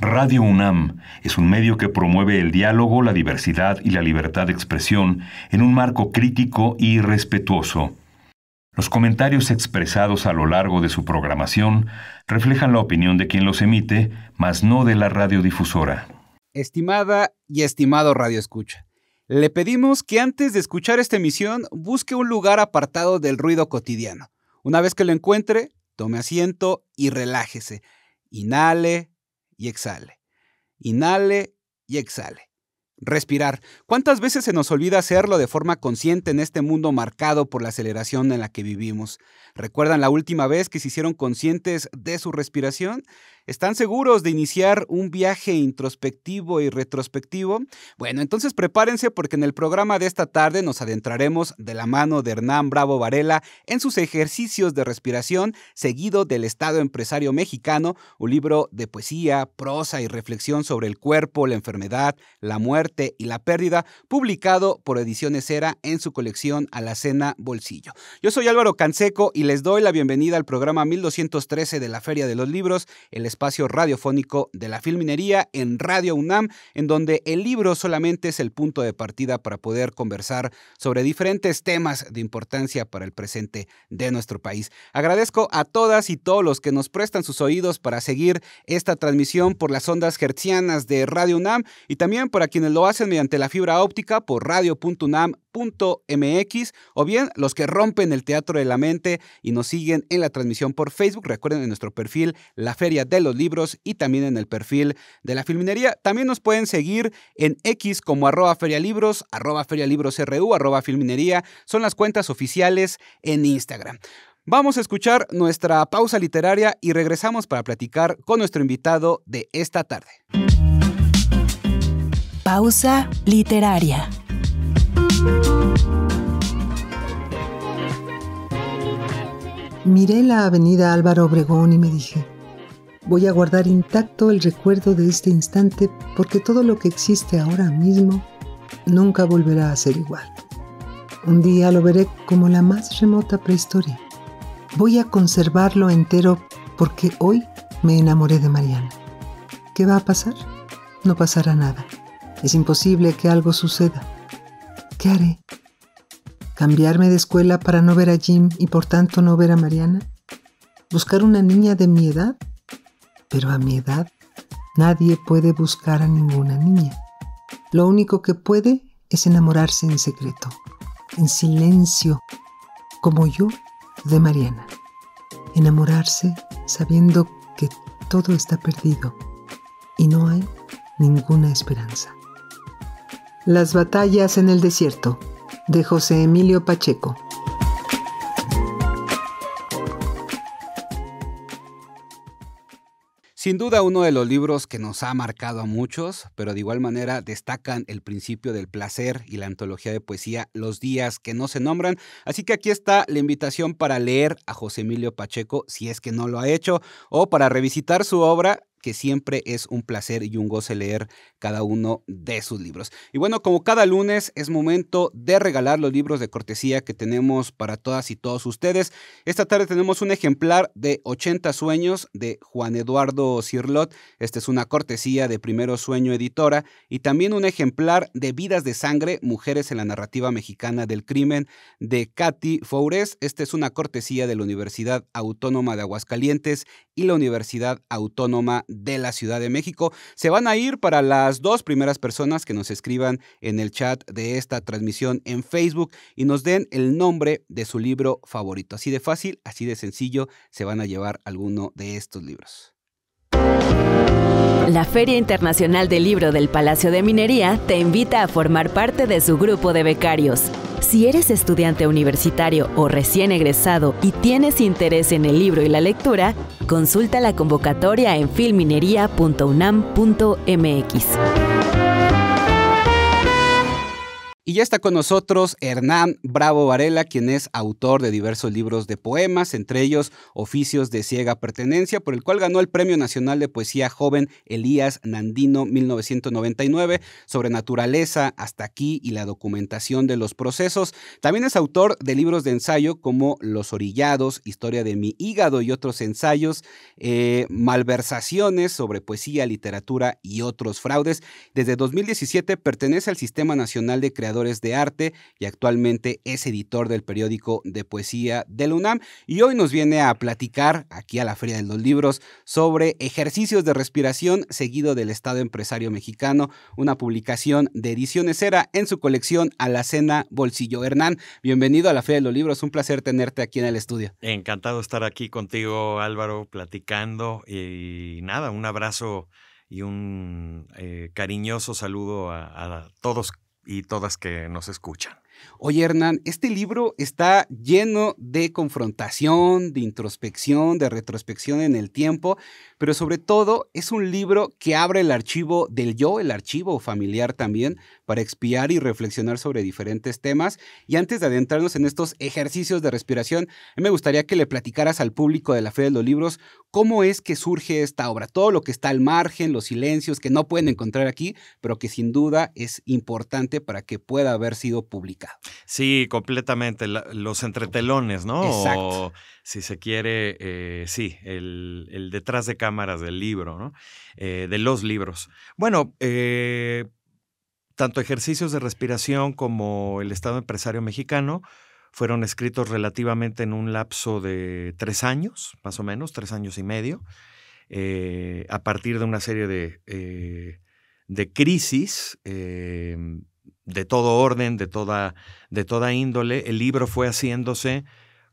Radio UNAM es un medio que promueve el diálogo, la diversidad y la libertad de expresión en un marco crítico y respetuoso. Los comentarios expresados a lo largo de su programación reflejan la opinión de quien los emite, mas no de la radiodifusora. Estimada y estimado radioescucha, le pedimos que antes de escuchar esta emisión busque un lugar apartado del ruido cotidiano. Una vez que lo encuentre, tome asiento y relájese. Inhale y exhale. Inhale y exhale. Respirar. ¿Cuántas veces se nos olvida hacerlo de forma consciente en este mundo marcado por la aceleración en la que vivimos? ¿Recuerdan la última vez que se hicieron conscientes de su respiración? ¿Están seguros de iniciar un viaje introspectivo y retrospectivo? Bueno, entonces prepárense porque en el programa de esta tarde nos adentraremos de la mano de Hernán Bravo Varela en sus ejercicios de respiración, seguido del Estado Empresario Mexicano, un libro de poesía, prosa y reflexión sobre el cuerpo, la enfermedad, la muerte y la pérdida, publicado por Ediciones Era en su colección Alacena Bolsillo. Yo soy Álvaro Canseco y les doy la bienvenida al programa 1213 de la Feria de los Libros, el espacio radiofónico de la Filminería en Radio UNAM, en donde el libro solamente es el punto de partida para poder conversar sobre diferentes temas de importancia para el presente de nuestro país. Agradezco a todas y todos los que nos prestan sus oídos para seguir esta transmisión por las ondas hertzianas de Radio UNAM y también para quienes lo hacen mediante la fibra óptica por radio.unam.mx o bien los que rompen el teatro de la mente y nos siguen en la transmisión por Facebook. Recuerden en nuestro perfil La Feria de los Libros y también en el perfil de la Filminería. También nos pueden seguir en X como @ferialibros, @ferialibrosru, @filminería. Son las cuentas oficiales en Instagram. Vamos a escuchar nuestra pausa literaria y regresamos para platicar con nuestro invitado de esta tarde. Pausa literaria. Miré la avenida Álvaro Obregón y me dije, voy a guardar intacto el recuerdo de este instante porque todo lo que existe ahora mismo nunca volverá a ser igual. Un día lo veré como la más remota prehistoria. Voy a conservarlo entero porque hoy me enamoré de Mariana. ¿Qué va a pasar? No pasará nada. Es imposible que algo suceda. ¿Qué haré? ¿Cambiarme de escuela para no ver a Jim y por tanto no ver a Mariana? ¿Buscar una niña de mi edad? Pero a mi edad nadie puede buscar a ninguna niña. Lo único que puede es enamorarse en secreto, en silencio, como yo de Mariana. Enamorarse sabiendo que todo está perdido y no hay ninguna esperanza. Las batallas en el desierto, de José Emilio Pacheco. Sin duda uno de los libros que nos ha marcado a muchos, pero de igual manera destacan el principio del placer y la antología de poesía Los días que no se nombran. Así que aquí está la invitación para leer a José Emilio Pacheco, si es que no lo ha hecho, o para revisitar su obra, que siempre es un placer y un goce leer cada uno de sus libros. Y bueno, como cada lunes es momento de regalar los libros de cortesía que tenemos para todas y todos ustedes. Esta tarde tenemos un ejemplar de 80 sueños de Juan Eduardo Cirlot. Esta es una cortesía de Primero Sueño Editora y también un ejemplar de Vidas de Sangre, Mujeres en la Narrativa Mexicana del Crimen de Katy Foures. Esta es una cortesía de la Universidad Autónoma de Aguascalientes y la Universidad Autónoma de la Ciudad de México. Se van a ir para las dos primeras personas que nos escriban en el chat de esta transmisión en Facebook y nos den el nombre de su libro favorito. Así de fácil, así de sencillo, se van a llevar alguno de estos libros. La Feria Internacional del Libro del Palacio de Minería te invita a formar parte de su grupo de becarios. Si eres estudiante universitario o recién egresado y tienes interés en el libro y la lectura, consulta la convocatoria en filminería.unam.mx. Y ya está con nosotros Hernán Bravo Varela, quien es autor de diversos libros de poemas, entre ellos Oficios de ciega pertenencia, por el cual ganó el Premio Nacional de Poesía Joven Elías Nandino 1999, sobre naturaleza, Hasta aquí y la documentación de los procesos. También es autor de libros de ensayo como Los orillados, Historia de mi hígado y otros ensayos, Malversaciones sobre poesía, literatura y otros fraudes. Desde 2017 pertenece al Sistema Nacional de Creadores de Arte y actualmente es editor del periódico de poesía del UNAM, y hoy nos viene a platicar aquí a la Feria de los Libros sobre Ejercicios de respiración seguido del Estado Empresario Mexicano, una publicación de Ediciones Era en su colección Alacena Bolsillo. Hernán, bienvenido a la Feria de los Libros, un placer tenerte aquí en el estudio. Encantado de estar aquí contigo, Álvaro, platicando, y nada, un abrazo y un cariñoso saludo a todos y todas que nos escuchan. Oye, Hernán, este libro está lleno de confrontación, de introspección, de retrospección en el tiempo, pero sobre todo es un libro que abre el archivo del yo, el archivo familiar también, para expiar y reflexionar sobre diferentes temas. Y antes de adentrarnos en estos ejercicios de respiración, me gustaría que le platicaras al público de la Feria de los Libros cómo es que surge esta obra, todo lo que está al margen, los silencios que no pueden encontrar aquí, pero que sin duda es importante para que pueda haber sido publicado. Sí, completamente. Los entretelones, ¿no? Exacto. O, si se quiere, sí, el detrás de cámaras del libro, ¿no? De los libros. Bueno, tanto Ejercicios de respiración como El Estado Empresario Mexicano fueron escritos relativamente en un lapso de 3 años, más o menos, 3 años y medio, a partir de una serie de crisis, de todo orden, de toda índole. El libro fue haciéndose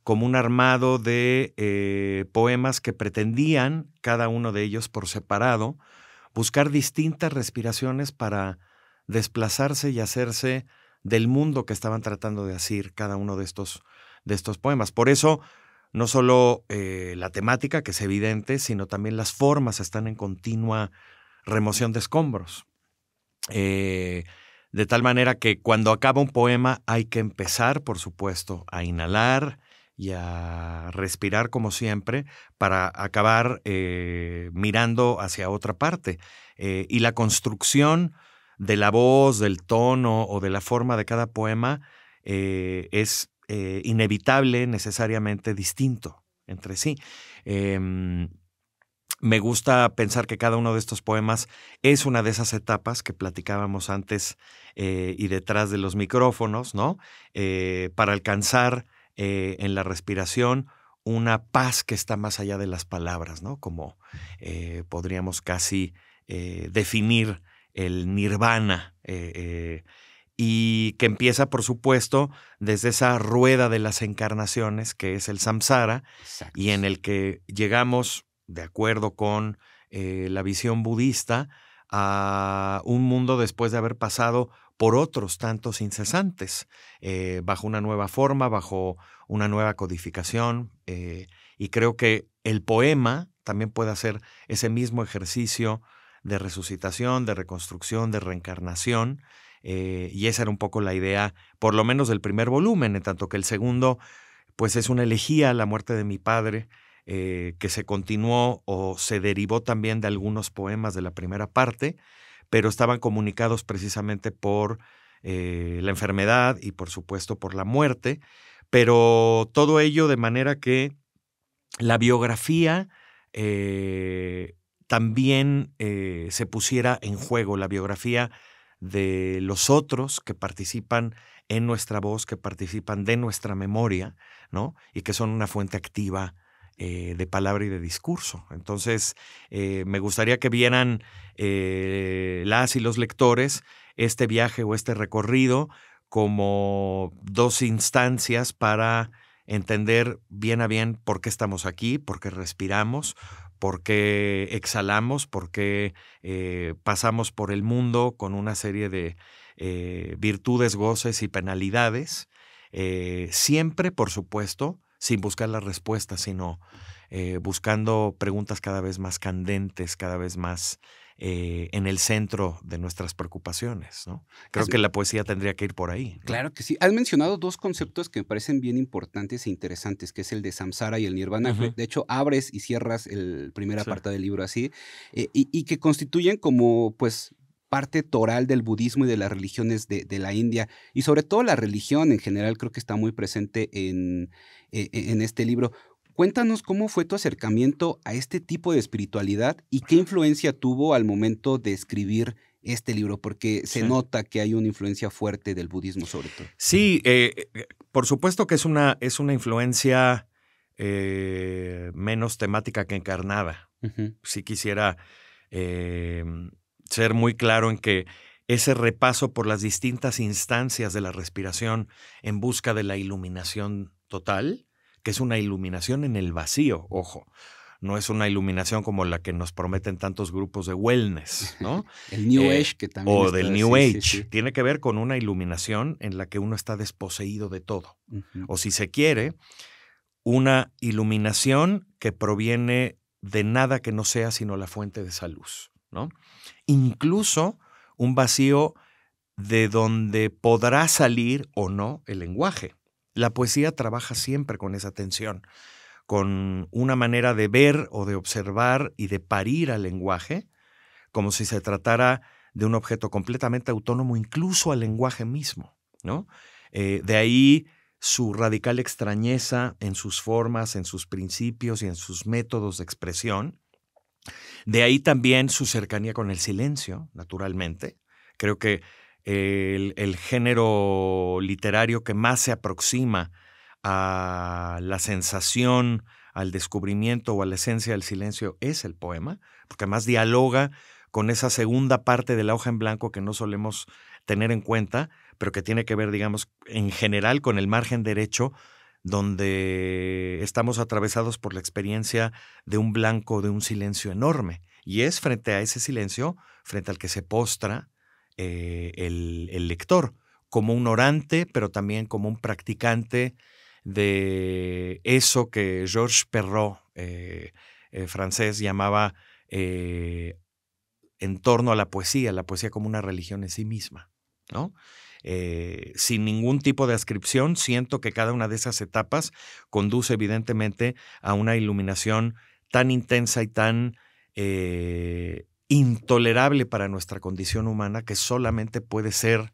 como un armado de poemas que pretendían, cada uno de ellos por separado, buscar distintas respiraciones para desplazarse y hacerse del mundo que estaban tratando de hacer cada uno de estos poemas. Por eso, no solo la temática, que es evidente, sino también las formas están en continua remoción de escombros. De tal manera que cuando acaba un poema hay que empezar, por supuesto, a inhalar y a respirar como siempre para acabar mirando hacia otra parte. Y la construcción de la voz, del tono o de la forma de cada poema es inevitable, necesariamente distinto entre sí. Me gusta pensar que cada uno de estos poemas es una de esas etapas que platicábamos antes y detrás de los micrófonos, ¿no? Para alcanzar en la respiración una paz que está más allá de las palabras, ¿no? Como podríamos casi definir el nirvana, y que empieza, por supuesto, desde esa rueda de las encarnaciones que es el samsara. Exacto. Y en el que llegamos, de acuerdo con la visión budista, a un mundo después de haber pasado por otros tantos incesantes, bajo una nueva forma, bajo una nueva codificación. Y creo que el poema también puede hacer ese mismo ejercicio de resucitación, de reconstrucción, de reencarnación. Y esa era un poco la idea, por lo menos del primer volumen, en tanto que el segundo, pues es una elegía a la muerte de mi padre, que se continuó o se derivó también de algunos poemas de la primera parte, pero estaban comunicados precisamente por la enfermedad y por supuesto por la muerte, pero todo ello de manera que la biografía también se pusiera en juego, la biografía de los otros que participan en nuestra voz, que participan de nuestra memoria, ¿no? Y que son una fuente activa de palabra y de discurso. Entonces, me gustaría que vieran las y los lectores este viaje o este recorrido como 2 instancias para entender bien a bien por qué estamos aquí, por qué respiramos, por qué exhalamos, por qué pasamos por el mundo con una serie de virtudes, goces y penalidades, siempre, por supuesto, sin buscar las respuestas, sino buscando preguntas cada vez más candentes, cada vez más en el centro de nuestras preocupaciones, ¿no? Creo que la poesía tendría que ir por ahí, ¿no? Claro que sí. Has mencionado dos conceptos que me parecen bien importantes e interesantes, que es el de samsara y el nirvana. Ujú. De hecho, abres y cierras el primer Sí. apartado del libro así, y que constituyen como, pues, parte toral del budismo y de las religiones de la India. Y sobre todo la religión en general creo que está muy presente en este libro. Cuéntanos cómo fue tu acercamiento a este tipo de espiritualidad y qué influencia tuvo al momento de escribir este libro, porque se Sí. nota que hay una influencia fuerte del budismo sobre todo. Sí, por supuesto que es una influencia menos temática que encarnada. Ujú. Sí quisiera eh, ser muy claro en que ese repaso por las distintas instancias de la respiración en busca de la iluminación total, que es una iluminación en el vacío, ojo, no es una iluminación como la que nos prometen tantos grupos de wellness, ¿no? El New Age que también O está, del New sí, Age. sí, sí. Tiene que ver con una iluminación en la que uno está desposeído de todo. Ujú. O si se quiere, una iluminación que proviene de nada que no sea sino la fuente de esa luz, ¿no? Incluso un vacío de donde podrá salir o no el lenguaje. La poesía trabaja siempre con esa tensión, con una manera de ver o de observar y de parir al lenguaje, como si se tratara de un objeto completamente autónomo, incluso al lenguaje mismo, ¿no? De ahí su radical extrañeza en sus formas, en sus principios y en sus métodos de expresión. De ahí también su cercanía con el silencio, naturalmente. Creo que el género literario que más se aproxima a la sensación, al descubrimiento o a la esencia del silencio es el poema, porque además dialoga con esa segunda parte de la hoja en blanco que no solemos tener en cuenta, pero que tiene que ver, digamos, en general con el margen derecho, donde estamos atravesados por la experiencia de un blanco, de un silencio enorme. Y es frente a ese silencio, frente al que se postra el lector, como un orante, pero también como un practicante de eso que Georges Perrault, francés, llamaba en torno a la poesía como una religión en sí misma, ¿no? Sin ningún tipo de ascripción, siento que cada una de esas etapas conduce evidentemente a una iluminación tan intensa y tan intolerable para nuestra condición humana que solamente puede ser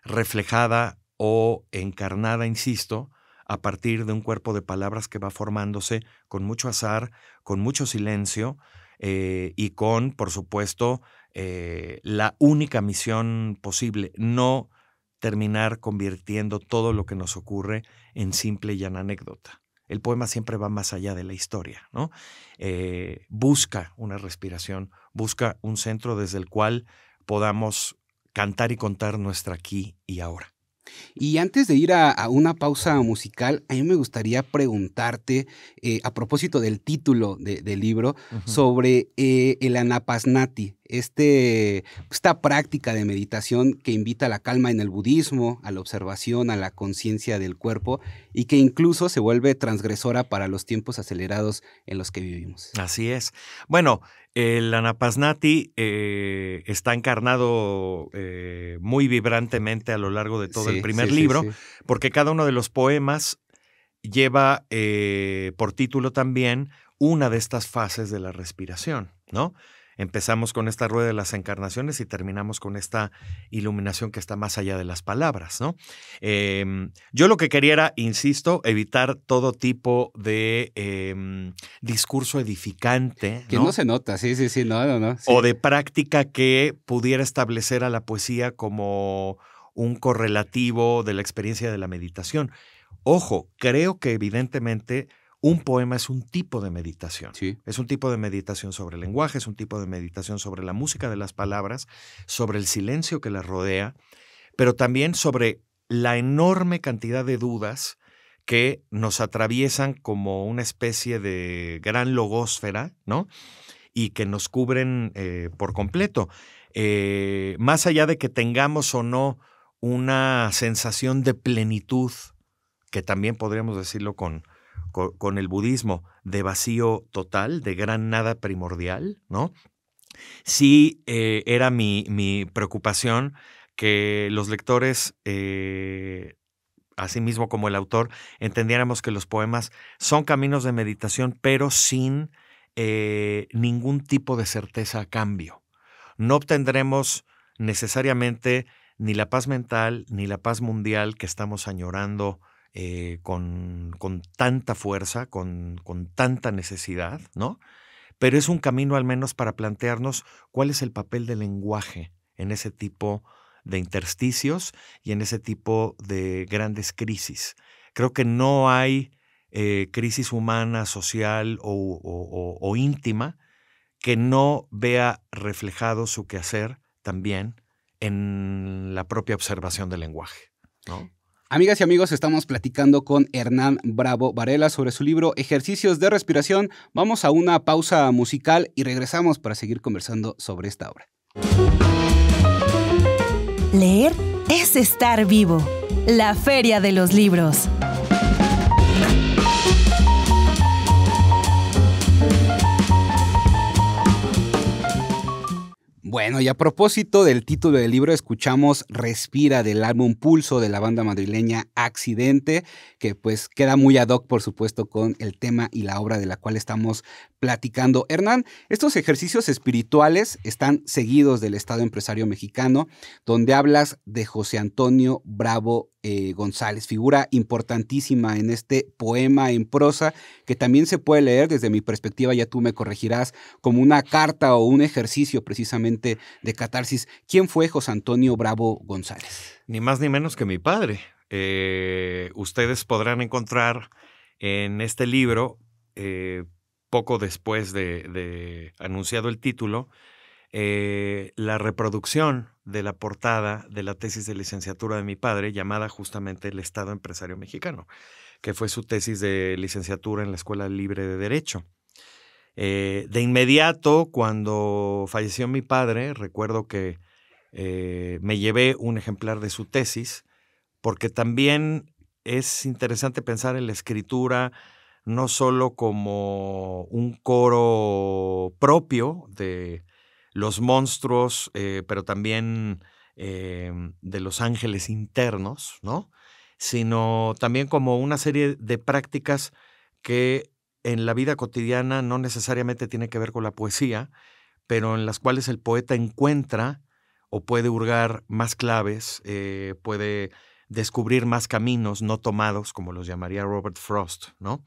reflejada o encarnada, insisto, a partir de un cuerpo de palabras que va formándose con mucho azar, con mucho silencio y con, por supuesto, la única misión posible, no terminar convirtiendo todo lo que nos ocurre en simple y llana anécdota. El poema siempre va más allá de la historia, ¿no? Busca una respiración, busca un centro desde el cual podamos cantar y contar nuestra aquí y ahora. Y antes de ir a una pausa musical, a mí me gustaría preguntarte, a propósito del título del libro, sobre el Anapanasati, esta práctica de meditación que invita a la calma en el budismo, a la observación, a la conciencia del cuerpo, y que incluso se vuelve transgresora para los tiempos acelerados en los que vivimos. Así es. Bueno, el Anapanasati está encarnado muy vibrantemente a lo largo de todo el primer libro, sí. porque cada uno de los poemas lleva por título también una de estas fases de la respiración, ¿no? Empezamos con esta rueda de las encarnaciones y terminamos con esta iluminación que está más allá de las palabras, ¿no? Yo lo que quería era, insisto, evitar todo tipo de discurso edificante, Que ¿no? no se nota, sí, no. Sí. O de práctica que pudiera establecer a la poesía como un correlativo de la experiencia de la meditación. Ojo, creo que evidentemente un poema es un tipo de meditación. Sí. Es un tipo de meditación sobre el lenguaje, es un tipo de meditación sobre la música de las palabras, sobre el silencio que las rodea, pero también sobre la enorme cantidad de dudas que nos atraviesan como una especie de gran logósfera, ¿no? Y que nos cubren por completo. Más allá de que tengamos o no una sensación de plenitud, que también podríamos decirlo con el budismo, de vacío total, de gran nada primordial, ¿no? sí era mi preocupación que los lectores, así mismo como el autor, entendiéramos que los poemas son caminos de meditación, pero sin ningún tipo de certeza a cambio. No obtendremos necesariamente ni la paz mental ni la paz mundial que estamos añorando con tanta fuerza, con tanta necesidad, ¿no? Pero es un camino al menos para plantearnos cuál es el papel del lenguaje en ese tipo de intersticios y en ese tipo de grandes crisis. Creo que no hay crisis humana, social o íntima que no vea reflejado su quehacer también en la propia observación del lenguaje, ¿no? Amigas y amigos, estamos platicando con Hernán Bravo Varela sobre su libro Ejercicios de Respiración. Vamos a una pausa musical y regresamos para seguir conversando sobre esta obra. Leer es estar vivo. La Feria de los Libros. Bueno, y a propósito del título del libro, escuchamos Respira del álbum Pulso de la banda madrileña Accidente, que pues queda muy ad hoc, por supuesto, con el tema y la obra de la cual estamos platicando. Hernán, estos ejercicios espirituales están seguidos del Estado Empresario Mexicano, donde hablas de José Antonio Bravo González, figura importantísima en este poema en prosa, que también se puede leer desde mi perspectiva, ya tú me corregirás, como una carta o un ejercicio precisamente de catarsis. ¿Quién fue José Antonio Bravo González? Ni más ni menos que mi padre. Ustedes podrán encontrar en este libro, poco después de anunciado el título, la reproducción de la portada de la tesis de licenciatura de mi padre, llamada justamente El Estado Empresario Mexicano, que fue su tesis de licenciatura en la Escuela Libre de Derecho. De inmediato, cuando falleció mi padre, recuerdo que me llevé un ejemplar de su tesis, porque también es interesante pensar en la escritura no solo como un coro propio de los monstruos, pero también de los ángeles internos, ¿no? Sino también como una serie de prácticas que en la vida cotidiana no necesariamente tiene que ver con la poesía, pero en las cuales el poeta encuentra o puede hurgar más claves, puede descubrir más caminos no tomados, como los llamaría Robert Frost, ¿no?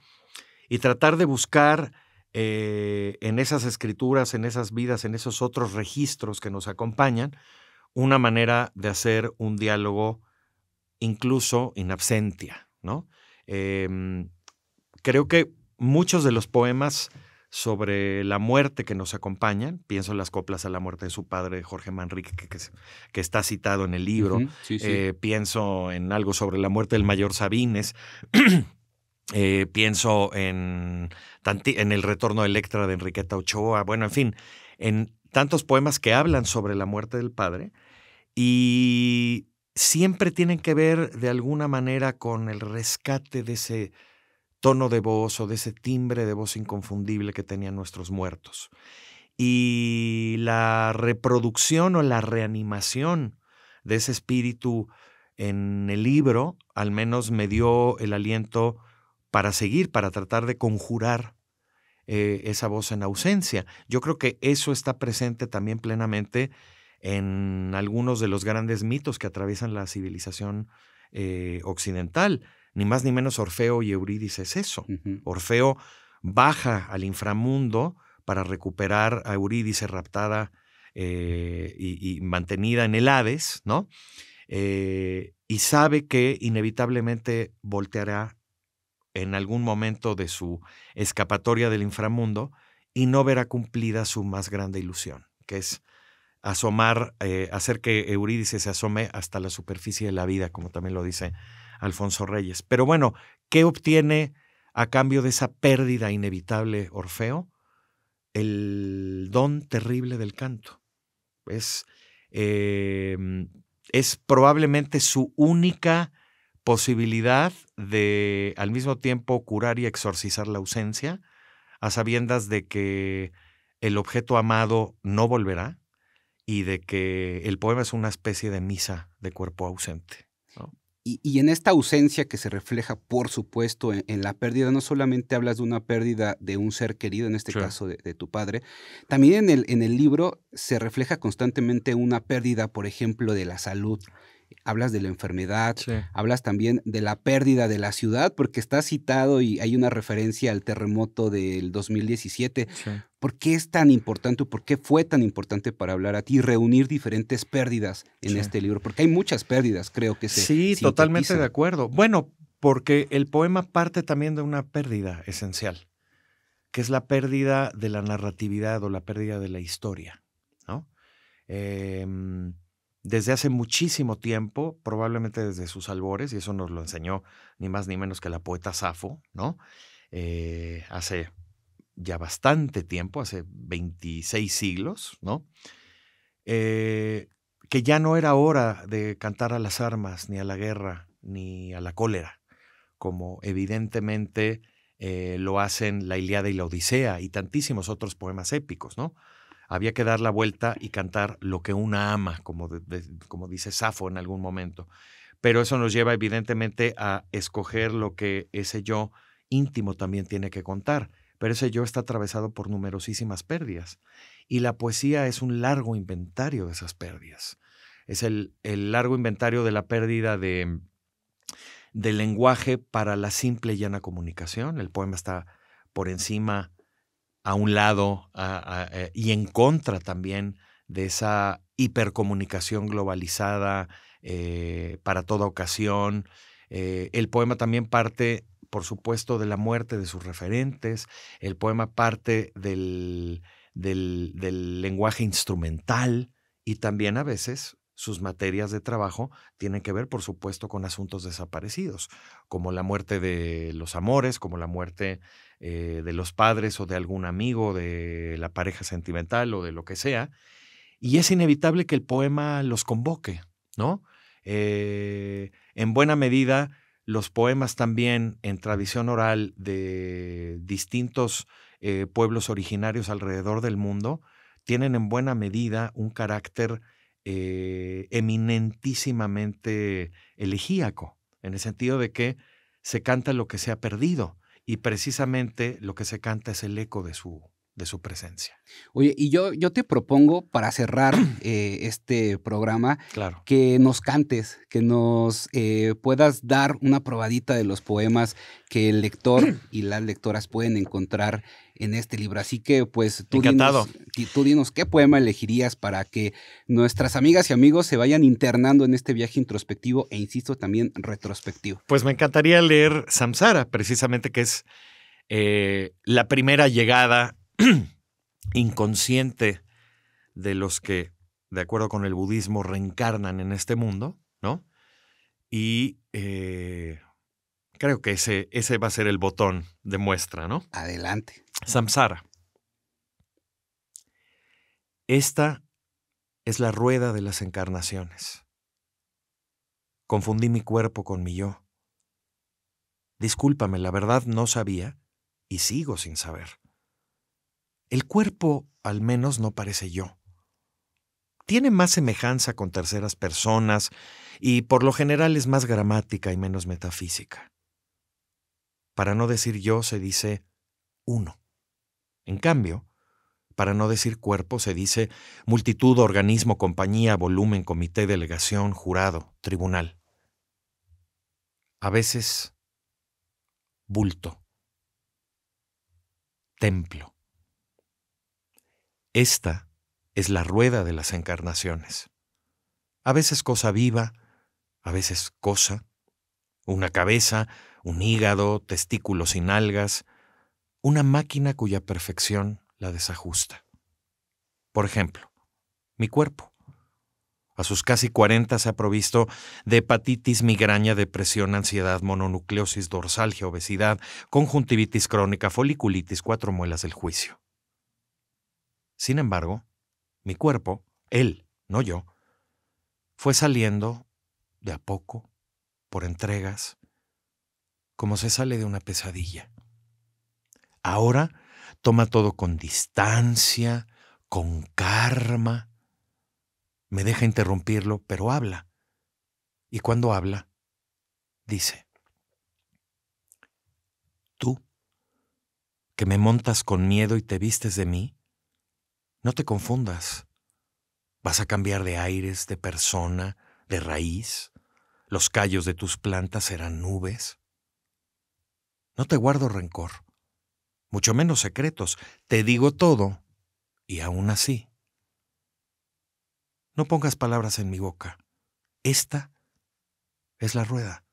Y tratar de buscar en esas escrituras, en esas vidas, en esos otros registros que nos acompañan, una manera de hacer un diálogo incluso in absentia, ¿no? Creo que muchos de los poemas sobre la muerte que nos acompañan, pienso en las coplas a la muerte de su padre, Jorge Manrique, que está citado en el libro, Sí, sí. pienso en algo sobre la muerte del mayor Sabines, pienso en El retorno de Electra de Enriqueta Ochoa, bueno, en fin, en tantos poemas que hablan sobre la muerte del padre y siempre tienen que ver de alguna manera con el rescate de ese tono de voz o de ese timbre de voz inconfundible que tenían nuestros muertos. Y la reproducción o la reanimación de ese espíritu en el libro, al menos me dio el aliento para seguir, para tratar de conjurar esa voz en ausencia. Yo creo que eso está presente también plenamente en algunos de los grandes mitos que atraviesan la civilización occidental. Ni más ni menos Orfeo y Eurídice es eso. Orfeo baja al inframundo para recuperar a Eurídice raptada y mantenida en el Hades, ¿no? Y sabe que inevitablemente volteará en algún momento de su escapatoria del inframundo y no verá cumplida su más grande ilusión, que es asomar, hacer que Eurídice se asome hasta la superficie de la vida, como también lo dice Alfonso Reyes. Pero bueno, ¿qué obtiene a cambio de esa pérdida inevitable Orfeo? El don terrible del canto. Es probablemente su única posibilidad de al mismo tiempo curar y exorcizar la ausencia, a sabiendas de que el objeto amado no volverá y de que el poema es una especie de misa de cuerpo ausente, ¿no? Y en esta ausencia que se refleja, por supuesto, en la pérdida, no solamente hablas de una pérdida de un ser querido, en este Sí. caso de tu padre, también en el libro se refleja constantemente una pérdida, por ejemplo, de la salud. Hablas de la enfermedad, Sí. hablas también de la pérdida de la ciudad, porque está citado y hay una referencia al terremoto del 2017. Sí. ¿Por qué es tan importante o por qué fue tan importante para hablar a ti reunir diferentes pérdidas en Sí. este libro? Porque hay muchas pérdidas, creo que se Sí, totalmente de sintetizan. acuerdo. Bueno, porque el poema parte también de una pérdida esencial, que es la pérdida de la narratividad o la pérdida de la historia, ¿no? Desde hace muchísimo tiempo, probablemente desde sus albores, y eso nos lo enseñó ni más ni menos que la poeta Safo, ¿no? Hace ya bastante tiempo, hace 26 siglos, ¿no? Que ya no era hora de cantar a las armas, ni a la guerra, ni a la cólera, como evidentemente lo hacen la Ilíada y la Odisea y tantísimos otros poemas épicos, ¿no? Había que dar la vuelta y cantar lo que una ama, como dice Safo en algún momento. Pero eso nos lleva evidentemente a escoger lo que ese yo íntimo también tiene que contar. Pero ese yo está atravesado por numerosísimas pérdidas. Y la poesía es un largo inventario de esas pérdidas. Es el largo inventario de la pérdida del lenguaje para la simple y llana comunicación. El poema está por encima, a un lado y en contra también de esa hipercomunicación globalizada para toda ocasión. El poema también parte, por supuesto, de la muerte de sus referentes. El poema parte del lenguaje instrumental y también a veces sus materias de trabajo tienen que ver, por supuesto, con asuntos desaparecidos, como la muerte de los amores, como la muerte de los padres o de algún amigo, de la pareja sentimental o de lo que sea. Y es inevitable que el poema los convoque, ¿no? En buena medida, los poemas también en tradición oral de distintos pueblos originarios alrededor del mundo tienen en buena medida un carácter eminentísimamente elegíaco, en el sentido de que se canta lo que se ha perdido y precisamente lo que se canta es el eco de su presencia. Oye, y yo te propongo para cerrar este programa Claro. que nos cantes, que nos puedas dar una probadita de los poemas que el lector y las lectoras pueden encontrar en este libro. Así que pues tú dinos qué poema elegirías para que nuestras amigas y amigos se vayan internando en este viaje introspectivo e insisto también retrospectivo. Pues me encantaría leer Samsara, precisamente, que es la primera llegada inconsciente de los que, de acuerdo con el budismo, reencarnan en este mundo, ¿no? Y creo que ese va a ser el botón de muestra, ¿no? Adelante. Samsara. Esta es la rueda de las encarnaciones. Confundí mi cuerpo con mi yo. Discúlpame, la verdad no sabía y sigo sin saber. El cuerpo, al menos, no parece yo. Tiene más semejanza con terceras personas y por lo general es más gramática y menos metafísica. Para no decir yo se dice uno. En cambio, para no decir cuerpo se dice multitud, organismo, compañía, volumen, comité, delegación, jurado, tribunal. A veces, bulto. Templo. Esta es la rueda de las encarnaciones. A veces cosa viva, a veces cosa, una cabeza, un hígado, testículos sin algas, una máquina cuya perfección la desajusta. Por ejemplo, mi cuerpo. A sus casi 40 se ha provisto de hepatitis, migraña, depresión, ansiedad, mononucleosis, dorsalgia, obesidad, conjuntivitis crónica, foliculitis, 4 muelas del juicio. Sin embargo, mi cuerpo, él, no yo, fue saliendo de a poco, por entregas, como se sale de una pesadilla. Ahora, Toma todo con distancia, con calma. Me deja interrumpirlo, pero habla. Y cuando habla, dice: tú, que me montas con miedo y te vistes de mí, no te confundas. Vas a cambiar de aires, de persona, de raíz. Los callos de tus plantas serán nubes. No te guardo rencor, mucho menos secretos. Te digo todo, y aún así, no pongas palabras en mi boca. Esta es la rueda,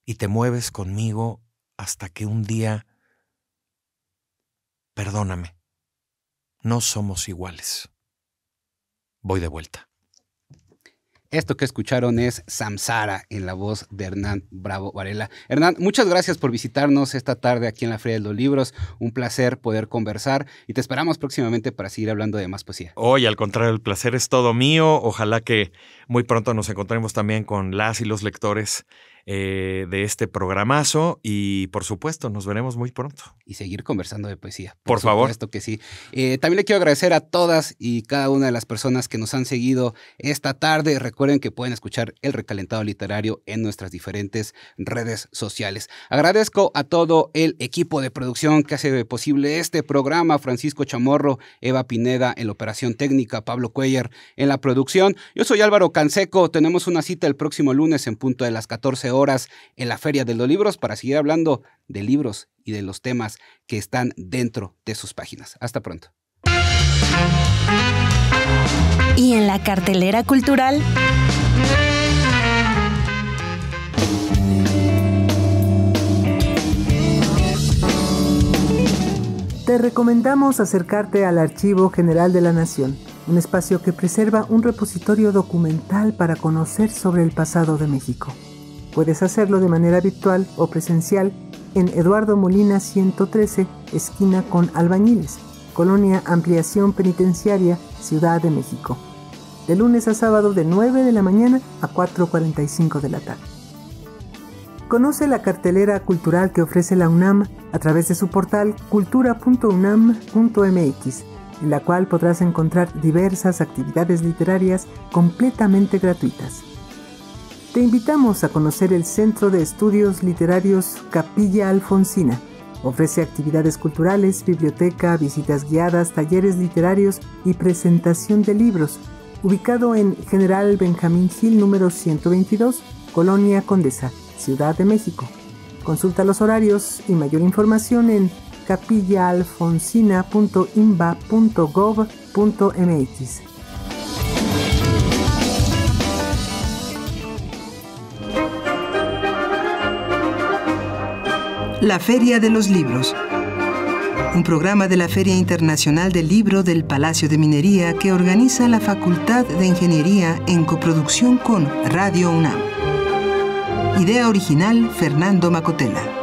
y te mueves conmigo hasta que un día... Perdóname, no somos iguales. Voy de vuelta. Esto que escucharon es Samsara en la voz de Hernán Bravo Varela. Hernán, muchas gracias por visitarnos esta tarde aquí en la Feria de los Libros. Un placer poder conversar y te esperamos próximamente para seguir hablando de más poesía. Hoy, al contrario, el placer es todo mío. Ojalá que muy pronto nos encontremos también con las y los lectores de este programazo y, por supuesto, nos veremos muy pronto. Y seguir conversando de poesía. Por favor. Por supuesto que sí. También le quiero agradecer a todas y cada una de las personas que nos han seguido esta tarde. Recuerden que pueden escuchar El Recalentado Literario en nuestras diferentes redes sociales. Agradezco a todo el equipo de producción que hace posible este programa. Francisco Chamorro, Eva Pineda en la operación técnica, Pablo Cuellar en la producción. Yo soy Álvaro Canseco. Tenemos una cita el próximo lunes en punto de las 14 horas en la Feria de los Libros para seguir hablando de libros y de los temas que están dentro de sus páginas. Hasta pronto. Y en la cartelera cultural, te recomendamos acercarte al Archivo General de la Nación, un espacio que preserva un repositorio documental para conocer sobre el pasado de México. Puedes hacerlo de manera virtual o presencial en Eduardo Molina 113, esquina con Albañiles, Colonia Ampliación Penitenciaria, Ciudad de México. De lunes a sábado de 9 de la mañana a 4:45 de la tarde. Conoce la cartelera cultural que ofrece la UNAM a través de su portal cultura.unam.mx, en la cual podrás encontrar diversas actividades literarias completamente gratuitas. Te invitamos a conocer el Centro de Estudios Literarios Capilla Alfonsina. Ofrece actividades culturales, biblioteca, visitas guiadas, talleres literarios y presentación de libros. Ubicado en General Benjamín Gil número 122, Colonia Condesa, Ciudad de México. Consulta los horarios y mayor información en capillaalfonsina.imba.gov.mx. La Feria de los Libros, un programa de la Feria Internacional del Libro del Palacio de Minería que organiza la Facultad de Ingeniería en coproducción con Radio UNAM. Idea original, Fernando Macotela.